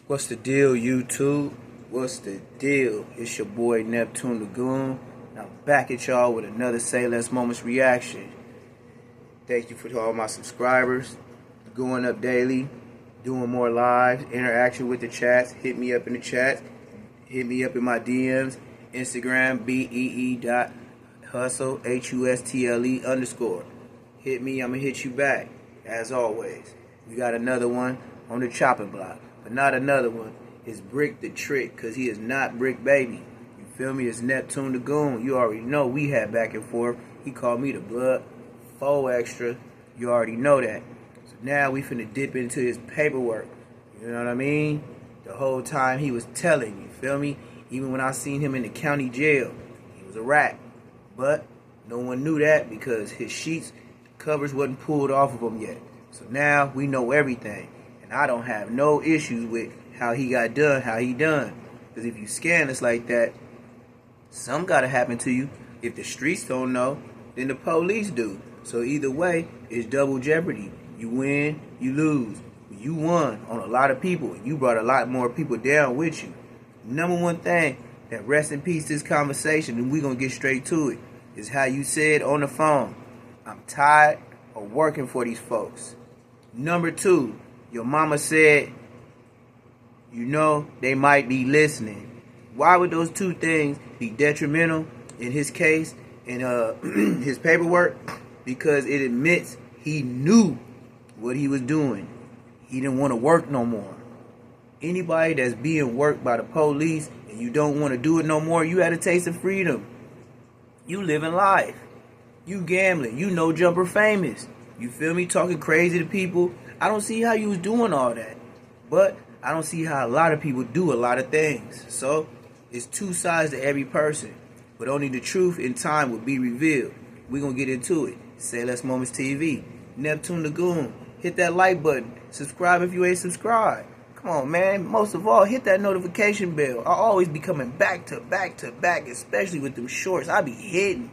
What's the deal, YouTube? What's the deal? It's your boy Neptune Lagoon. And I'm back at y'all with another Say Less Moments reaction. Thank you for all my subscribers. Going up daily, doing more lives, interaction with the chats. Hit me up in the chat. Hit me up in my DMs. Instagram, bee.hustle, HUSTLE_. Hit me, I'm going to hit you back. As always, we got another one on the chopping block. But not another one. It's BRICC the Trick, because he is not BRICC Baby. You feel me? It's Neptune the Goon. You already know we had back and forth. He called me the blood 4 extra. You already know that. So now we finna dip into his paperwork. You know what I mean? The whole time he was telling, you feel me? Even when I seen him in the county jail, he was a rat. But no one knew that because his sheets, covers wasn't pulled off of him yet. So now we know everything. And I don't have no issues with how he got done, how he done. Because if you scandalous like that, something got to happen to you. If the streets don't know, then the police do. So either way, it's double jeopardy. You win, you lose. You won on a lot of people. You brought a lot more people down with you. Number one thing that rest in peace this conversation, and we're going to get straight to it, is how you said on the phone, I'm tired of working for these folks. Number two, your mama said, you know, they might be listening. Why would those two things be detrimental in his case, in his paperwork? Because it admits he knew what he was doing. He didn't want to work no more. Anybody that's being worked by the police and you don't want to do it no more, you had a taste of freedom. You living life. You gambling. You no jumper famous. You feel me? Talking crazy to people. I don't see how you was doing all that. But I don't see how a lot of people do a lot of things. So it's two sides to every person. But only the truth in time will be revealed. We're going to get into it. Say Less Moments TV. Neptune Lagoon. Hit that like button. Subscribe if you ain't subscribed. Come on, man. Most of all, hit that notification bell. I'll always be coming back to back to back, especially with them shorts. I be hitting.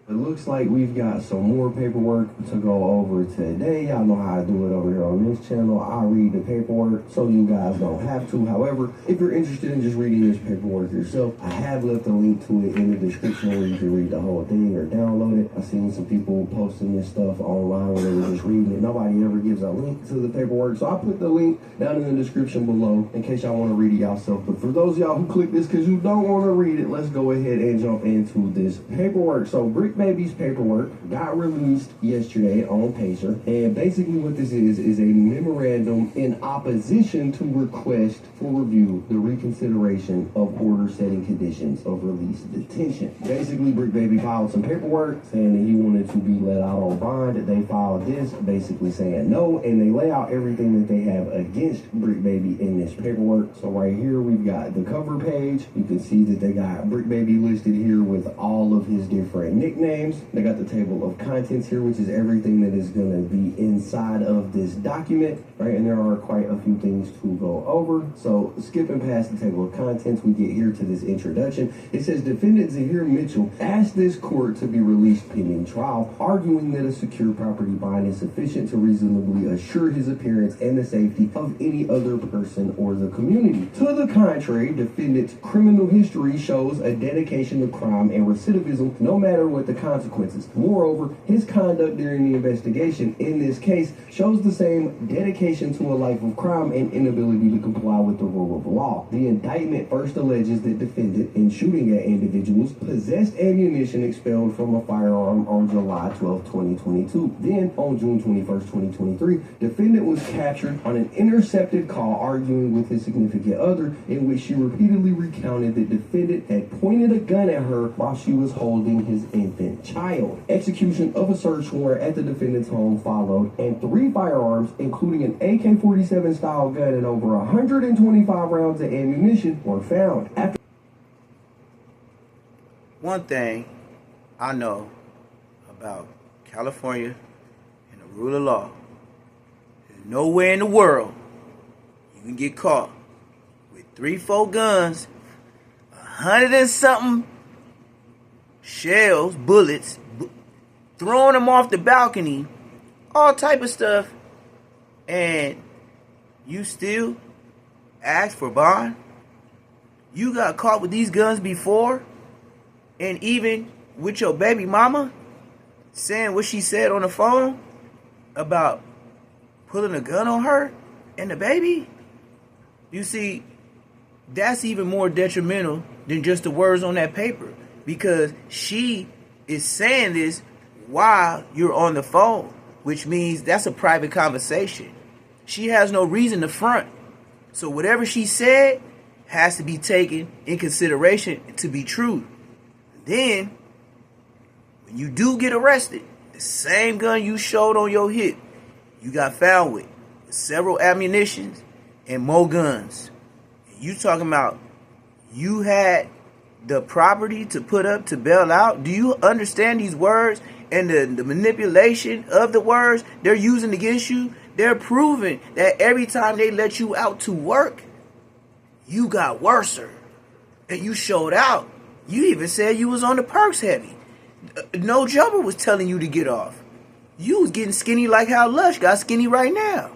It looks like we've got some more paperwork to go over today. Y'all know how I do it over here on this channel. I read the paperwork so you guys don't have to. However, if you're interested in just reading this paperwork yourself, I have left a link to it in the description where you can read the whole thing or download it. I've seen some people posting this stuff online where they were just reading it. Nobody ever gives a link to the paperwork. So I put the link down in the description below in case y'all want to read it yourself. But for those of y'all who click this because you don't want to read it, let's go ahead and jump into this paperwork. So BRICC Baby's paperwork got released yesterday on Pacer, and basically what this is a memorandum in opposition to request for review the reconsideration of order setting conditions of release detention. Basically, BRICC Baby filed some paperwork saying that he wanted to be let out on bond. They filed this basically saying no, and they lay out everything that they have against BRICC Baby in this paperwork. So right here we've got the cover page. You can see that they got BRICC Baby listed here with all of his different nicknames. They got the table of contents here, which is everything that is going to be inside of this document, right? And there are quite a few things to go over. So skipping past the table of contents, we get here to this introduction. It says, Defendant Zahir Mitchell asked this court to be released pending trial, arguing that a secure property bond is sufficient to reasonably assure his appearance and the safety of any other person or the community. To the contrary, defendant's criminal history shows a dedication to crime and recidivism, no matter what the consequences. Moreover, his conduct during the investigation in this case shows the same dedication to a life of crime and inability to comply with the rule of law. The indictment first alleges that defendant, in shooting at individuals, possessed ammunition expelled from a firearm on July 12, 2022. Then, on June 21, 2023, defendant was captured on an intercepted call arguing with his significant other, in which she repeatedly recounted that defendant had pointed a gun at her while she was holding his infant child. Execution of a search warrant at the defendant's home followed, and 3 firearms, including an AK-47 style gun and over 125 rounds of ammunition, were found. One thing I know about California and the rule of law, there's nowhere in the world you can get caught with 3-4 guns, 100 and something shells, bullets, throwing them off the balcony, all type of stuff, and You still ask for bond? You got caught with these guns before, and even with your baby mama saying what she said on the phone about pulling a gun on her and the baby. You see, that's even more detrimental than just the words on that paper, because she is saying this while you're on the phone, which means that's a private conversation. She has no reason to front. So whatever she said has to be taken in consideration to be true. Then, when you do get arrested, the same gun you showed on your hip, you got found with several ammunitions and more guns. You talking about you had the property to put up to bail out? Do you understand these words and the manipulation of the words they're using against you? They're proving that every time they let you out to work, you got worser. And you showed out. You even said you was on the perks heavy. No Jumper was telling you to get off. You was getting skinny like how Lush got skinny right now.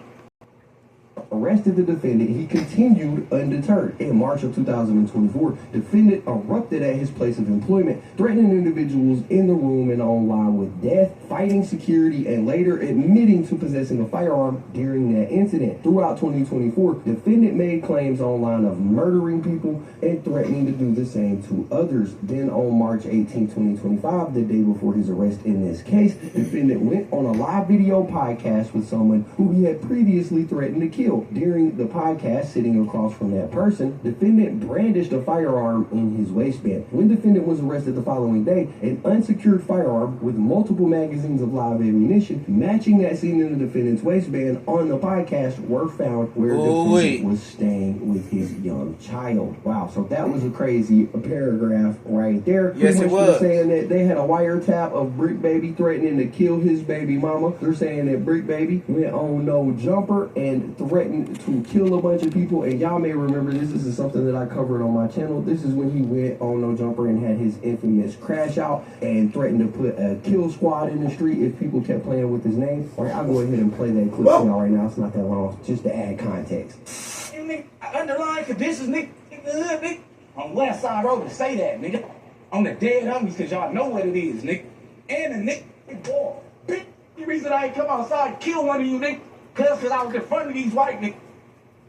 Arrested the defendant, he continued undeterred. In March of 2024, defendant erupted at his place of employment, threatening individuals in the room and online with death, fighting security, and later admitting to possessing a firearm during that incident. Throughout 2024, defendant made claims online of murdering people and threatening to do the same to others. Then on March 18, 2025, the day before his arrest in this case, defendant went on a live video podcast with someone who he had previously threatened to kill. During the podcast, sitting across from that person, defendant brandished a firearm in his waistband. When defendant was arrested the following day, an unsecured firearm with multiple magazines of live ammunition matching that seen in the defendant's waistband on the podcast were found where defendant was staying with his young child. Wow, so that was a crazy paragraph right there. Yes, it was. Saying that they had a wiretap of BRICC Baby threatening to kill his baby mama. They're saying that BRICC Baby went on No Jumper and threatened to kill a bunch of people, and y'all may remember this. This is something that I covered on my channel. This is when he went on No Jumper and had his infamous crash out and threatened to put a kill squad in the street if people kept playing with his name. All right, I'll go ahead and play that clip for y'all right now. It's not that long, just to add context. Underlying conditions, nigga, on West Side Road to say that, nigga. On the dead homies, cause y'all know what it is, nigga. And the nigga, boy, bitch, the reason I ain't come outside and kill one of you, nigga. Cause I was in front of these white niggas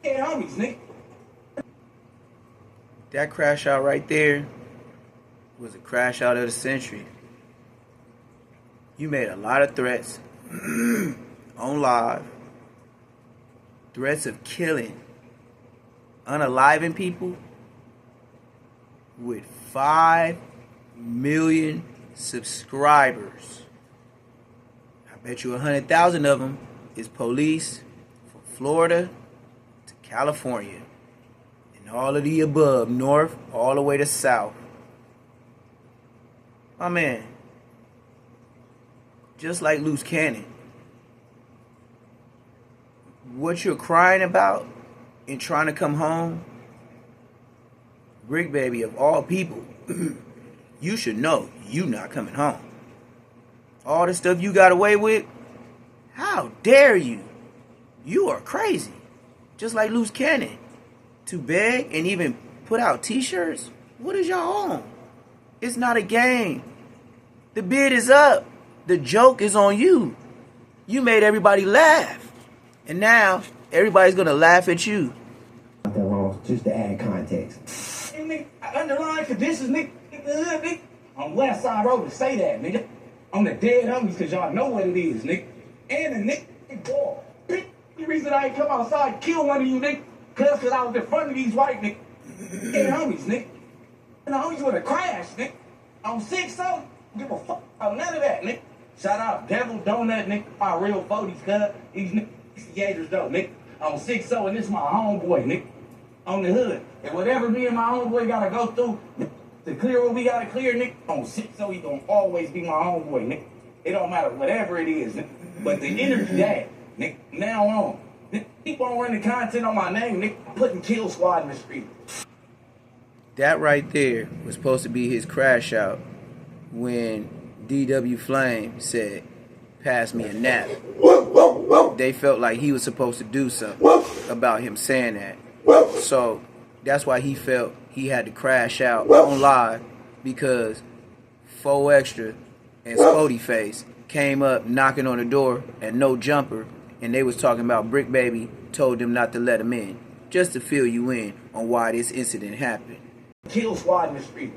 and homies, nigga. That crash out right there was a crash out of the century. You made a lot of threats on live. Threats of killing, unaliving people with 5 million subscribers. I bet you 100,000 of them is police from Florida to California and all of the above, north all the way to south. My man, just like loose cannon, what you're crying about and trying to come home, BRICC Baby, of all people, you should know you not coming home. All the stuff you got away with, how dare you? You are crazy. Just like loose cannon. To beg and even put out t-shirts? What is y'all on? It's not a game. The bid is up. The joke is on you. You made everybody laugh. And now, everybody's gonna laugh at you. Not that long, just to add context. Underlying conditions, nigga, on West Side Road to say that, nigga. On the dead homies, cause y'all know what it is, nigga. And the nigga, boy, bitch, the reason I ain't come outside and kill one of you, nigga. Cause I was in front of these white niggas and homies, nigga. And the homies would have crashed, nigga. On 6-0, give a fuck about none of that, nigga. Shout out Devil Donut, nigga. My real 40s, cuz. These niggas, gators though, nigga. On 6-0, and this is my homeboy, nigga. On the hood. And whatever me and my homeboy gotta go through to clear what we gotta clear, nigga. On 6-0, he gonna always be my homeboy, nigga. It don't matter, whatever it is, nigga. But the energy that, nigga, now on. Nigga, keep on running content on my name, nigga. Putting Kill Squad in the street. That right there was supposed to be his crash out when DW Flame said, "Pass me a nap." they felt like he was supposed to do something about him saying that. So that's why he felt he had to crash out on live, because 4 Extra and Spody Face came up knocking on the door at No Jumper, and they was talking about BRICC Baby told them not to let him in, just to fill you in on why this incident happened. Kill squad in the street.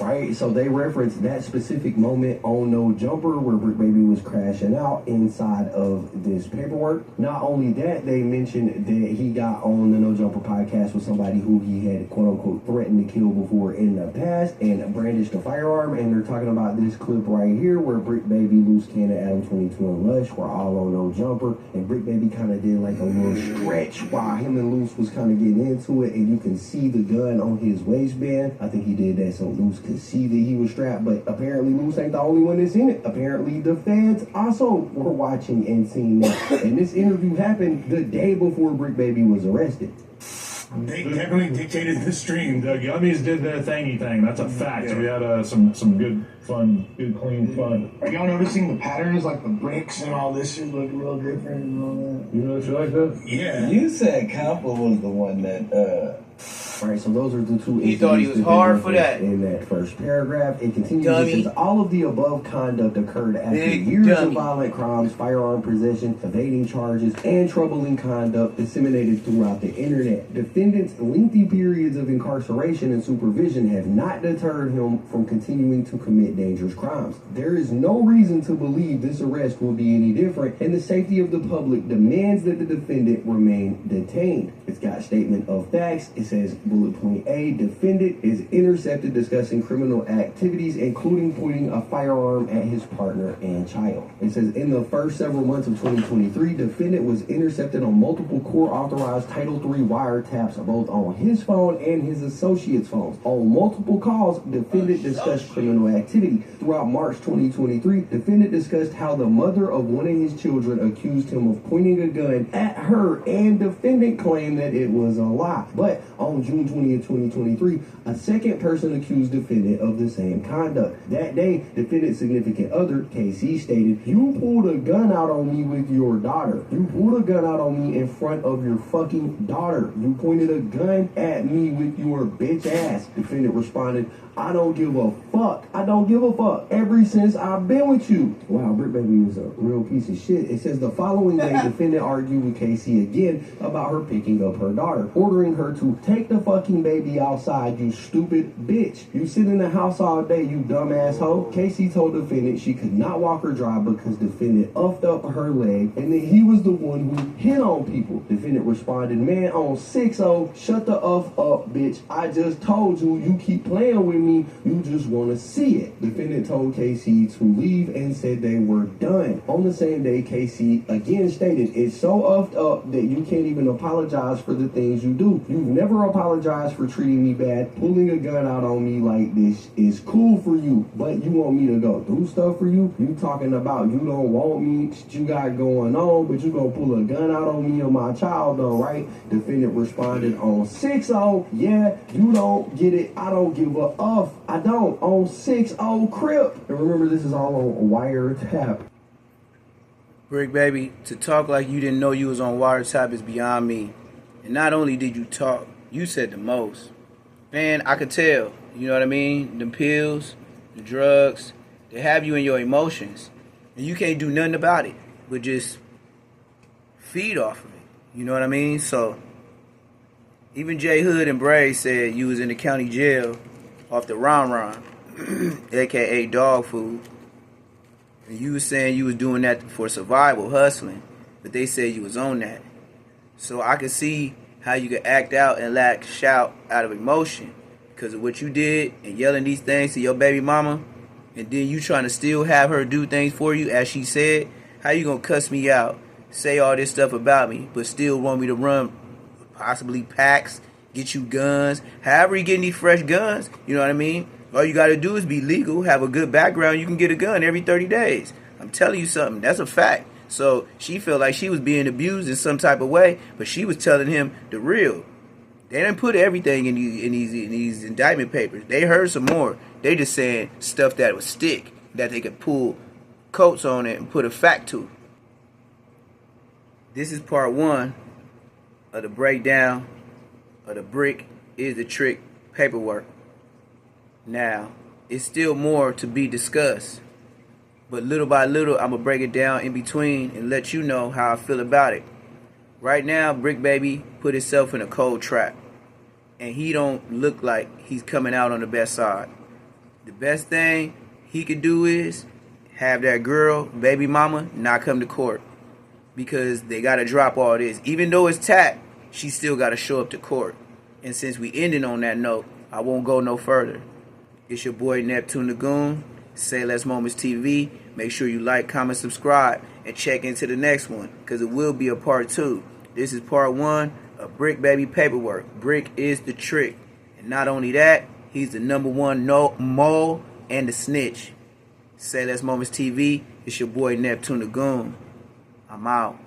Right, so they referenced that specific moment on No Jumper where BRICC Baby was crashing out inside of this paperwork. Not only that, they mentioned that he got on the No Jumper podcast with somebody who he had quote-unquote threatened to kill before in the past and brandished a firearm, and they're talking about this clip right here where BRICC Baby, Loose Cannon, Adam 22, and Lush were all on No Jumper, and BRICC Baby kind of did like a little stretch while him and Loose was kind of getting into it, and you can see the gun on his waistband. I think he did that so Loose could see that he was strapped, but apparently Loose ain't the only one that's in it. Apparently the feds also were watching and seeing that. And this interview happened the day before BRICC Baby was arrested. They definitely dictated the stream. The Gummies did their thingy thing. That's a fact. Yeah. We had some good fun, good clean fun. Are y'all noticing the patterns, like the bricks and all this shit look real different and all that? You know what you like that? Yeah. You said Compa was the one that Right, so those are the two. He thought he was hard for that. In that first paragraph, it continues. Dummy. It says all of the above conduct occurred after Big years dummy. of violent crimes, firearm possession, evading charges, and troubling conduct disseminated throughout the internet. Defendant's lengthy periods of incarceration and supervision have not deterred him from continuing to commit dangerous crimes. There is no reason to believe this arrest will be any different, and the safety of the public demands that the defendant remain detained. It's got statement of facts. It says bullet point A, defendant is intercepted discussing criminal activities, including pointing a firearm at his partner and child. It says in the first several months of 2023, defendant was intercepted on multiple court-authorized Title III wiretaps, both on his phone and his associates' phones. On multiple calls, defendant discussed criminal activity. Throughout March 2023, defendant discussed how the mother of one of his children accused him of pointing a gun at her, and defendant claimed that it was a lie. But on June 20th, 2023, a second person accused defendant of the same conduct. That day, defendant's significant other, KC, stated, "You pulled a gun out on me with your daughter. You pulled a gun out on me in front of your fucking daughter. You pointed a gun at me with your bitch ass." Defendant responded, "I don't give a fuck. I don't give a fuck. Ever since I've been with you." Wow, BRICC Baby is a real piece of shit. It says the following day, defendant argued with KC again about her picking up her daughter, ordering her to take the fucking baby outside, you stupid bitch. You sit in the house all day, you dumb asshole. KC told defendant she could not walk or drive because defendant uffed up her leg and that he was the one who hit on people. Defendant responded, "Man, on 6-0, shut the up, bitch. I just told you, you keep playing with me, you just want to see it." Defendant told KC to leave and said they were done. On the same day, KC again stated, "It's so uffed up that you can't even apologize for the things you do. You've never apologized for treating me bad. Pulling a gun out on me like this is cool for you, but you want me to go do stuff for you? You talking about you don't want me, shit you got going on, but you gonna pull a gun out on me or my child though, right?" Defendant responded on 6-0, "Yeah, you don't get it. I don't give a F. I don't. On 6-0 Crip." And remember, this is all on wiretap. BRICC Baby, to talk like you didn't know you was on wiretap is beyond me. And not only did you talk, you said the most. Man, I could tell. You know what I mean? The pills, the drugs, they have you in your emotions. And you can't do nothing about it, but just feed off of it. You know what I mean? So, even J Hood and Bray said you was in the county jail off the ron, a.k.a. dog food. And you was saying you was doing that for survival, hustling. But they said you was on that. So I could see how you could act out and lash out of emotion because of what you did and yelling these things to your baby mama, and then you trying to still have her do things for you, as she said. How you gonna cuss me out, say all this stuff about me, but still want me to run possibly packs, get you guns, however you getting these fresh guns, you know what I mean? All you gotta do is be legal, have a good background, you can get a gun every 30 days. I'm telling you something, that's a fact. So she felt like she was being abused in some type of way, but she was telling him the real. They didn't put everything in these indictment papers. They heard some more. They just saying stuff that would stick, that they could pull coats on it and put a fact to. This is part 1 of the breakdown of the BRICC is the trick paperwork. Now, it's still more to be discussed, but little by little, I'm gonna break it down in between and let you know how I feel about it. Right now, BRICC baby put himself in a cold trap, and he don't look like he's coming out on the best side. The best thing he could do is have that girl, baby mama, not come to court, because they gotta drop all this. Even though it's tapped, she still gotta show up to court. And since we ended on that note, I won't go no further. It's your boy Neptune the Goon. Say Less Moments TV. Make sure you like, comment, subscribe, and check into the next one, because it will be a part 2. This is part 1 of BRICC baby paperwork. BRICC is the trick. And not only that, he's the #1 mole and the snitch. Say Less Moments TV. It's your boy Neptune the Goon. I'm out.